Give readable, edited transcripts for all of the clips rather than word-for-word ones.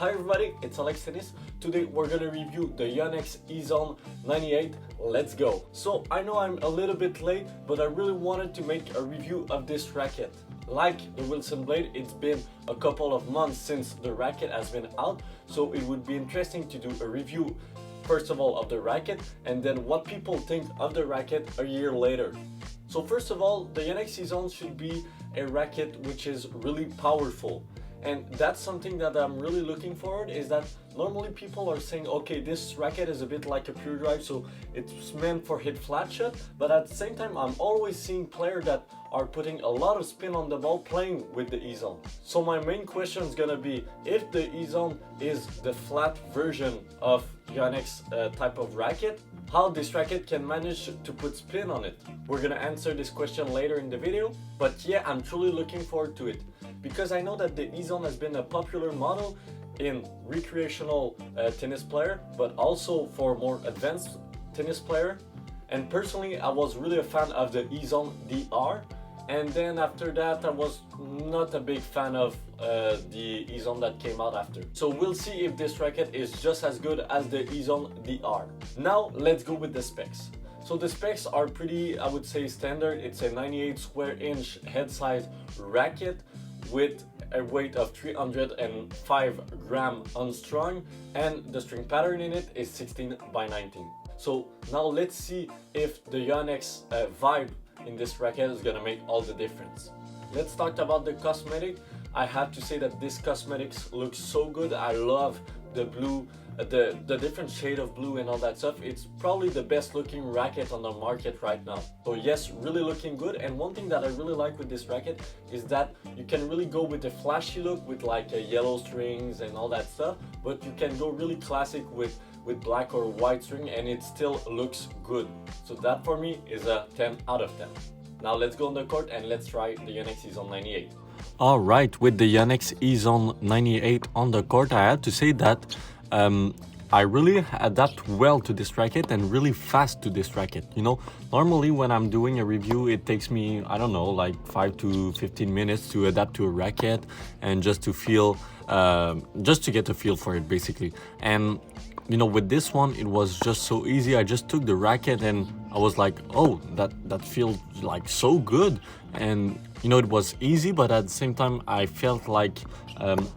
Hi everybody, it's Alex Tennis. Today we're gonna review the Yonex Ezone 98. Let's go. So I know I'm a little bit late, but I really wanted to make a review of this racket. Like the Wilson Blade, it's been a couple of months since the racket has been out, so it would be interesting to do a review first of all of the racket and then what people think of the racket a year later. So first of all, the Yonex Ezone should be a racket which is really powerful. And that's something that I'm really looking forward, is that normally people are saying, okay, this racket is a bit like a pure drive, so it's meant for hit flat shot, but at the same time I'm always seeing players that are putting a lot of spin on the ball playing with the Ezone. So my main question is gonna be, if the Ezone is the flat version of Yonex type of racket, how this racket can manage to put spin on it. We're gonna answer this question later in the video, but yeah, I'm truly looking forward to it, because I know that the Ezone has been a popular model in recreational tennis player, but also for more advanced tennis player. And personally, I was really a fan of the Ezone DR, and then after that I was not a big fan of the Ezone that came out after. So we'll see if this racket is just as good as the Ezone DR. Now let's go with the specs. So the specs are pretty, I would say, standard. It's a 98 square inch head size racket with a weight of 305 gram unstrung, and the string pattern in it is 16 by 19. So now let's see if the Yonex vibe in this racket is gonna make all the difference. Let's talk about the Cosmetic. I have to say that this Cosmetics looks so good. I love the blue, the different shade of blue and all that stuff. It's probably the best looking racket on the market right now. So yes, really looking good. And one thing that I really like with this racket is that you can really go with the flashy look with like yellow strings and all that stuff, but you can go really classic with black or white string and it still looks good. So that for me is a 10 out of 10. Now let's go on the court and let's try the Yonex Ezone 98. Alright, with the Yonex Ezone 98 on the court, I have to say that I really adapt well to this racket and really fast to this racket. You know, normally when I'm doing a review, it takes me, I don't know, like 5 to 15 minutes to adapt to a racket and just to feel, just to get a feel for it basically. And you know, with this one, it was just so easy. I just took the racket and I was like, oh, that feels like so good. And you know, it was easy, but at the same time, I felt like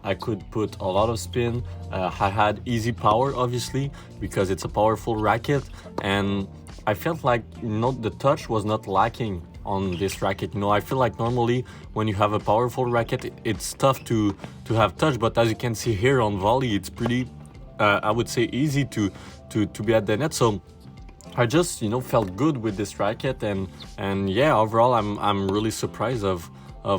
I could put a lot of spin. I had easy power, obviously, because it's a powerful racket. And I felt like, you know, the touch was not lacking on this racket. You know, I feel like normally when you have a powerful racket, it's tough to have touch. But as you can see here on volley, it's pretty, I would say, easy to be at the net. So I just, you know, felt good with this racket, and yeah, overall I'm really surprised of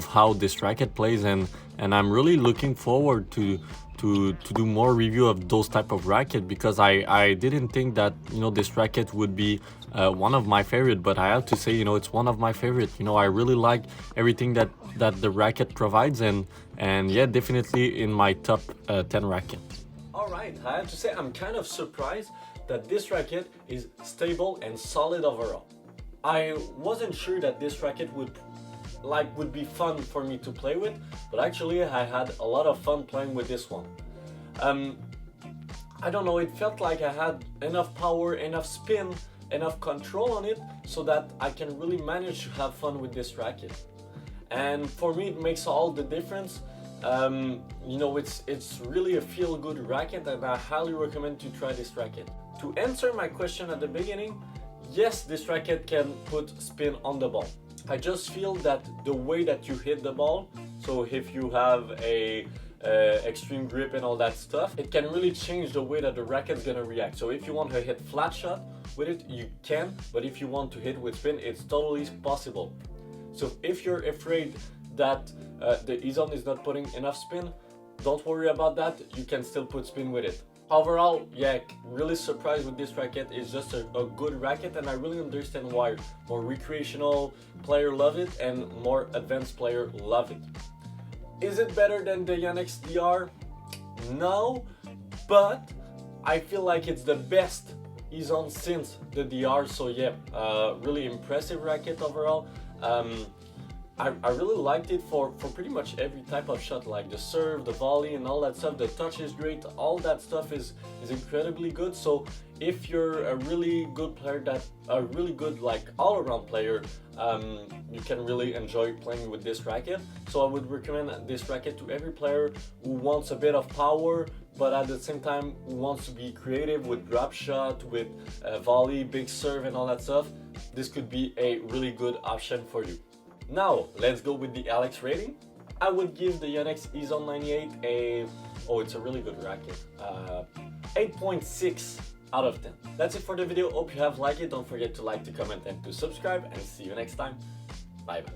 how this racket plays, and I'm really looking forward to do more review of those type of racket, because I didn't think that, you know, this racket would be one of my favorite, but I have to say, you know, it's one of my favorite. You know, I really like everything that the racket provides, and yeah, definitely in my top 10 racket. Alright, I have to say I'm kind of surprised that this racket is stable and solid overall. I wasn't sure that this racket would be fun for me to play with, but actually I had a lot of fun playing with this one. I don't know, it felt like I had enough power, enough spin, enough control on it, so that I can really manage to have fun with this racket. And for me, it makes all the difference. You know, it's really a feel-good racket, and I highly recommend to try this racket. To answer my question at the beginning, yes, this racket can put spin on the ball. I just feel that the way that you hit the ball, so if you have a extreme grip and all that stuff, it can really change the way that the racket's gonna react. So if you want to hit flat shot with it, you can, but if you want to hit with spin, it's totally possible. So if you're afraid that the Ezone is not putting enough spin, don't worry about that, you can still put spin with it. Overall, yeah, really surprised with this racket. It's just a good racket, and I really understand why more recreational player love it and more advanced player love it. Is it better than the Yonex DR? No, but I feel like it's the best Ezone since the DR, so yeah, really impressive racket overall. I really liked it for pretty much every type of shot, like the serve, the volley and all that stuff. The touch is great, all that stuff is incredibly good. So if you're a really good player, a really good like all-around player, you can really enjoy playing with this racket. So I would recommend this racket to every player who wants a bit of power, but at the same time who wants to be creative with drop shot, with volley, big serve and all that stuff. This could be a really good option for you. Now, let's go with the Alex rating. I would give the Yonex Ezone 98 it's a really good racket. 8.6 out of 10. That's it for the video. Hope you have liked it. Don't forget to like, to comment and to subscribe, and see you next time. Bye bye.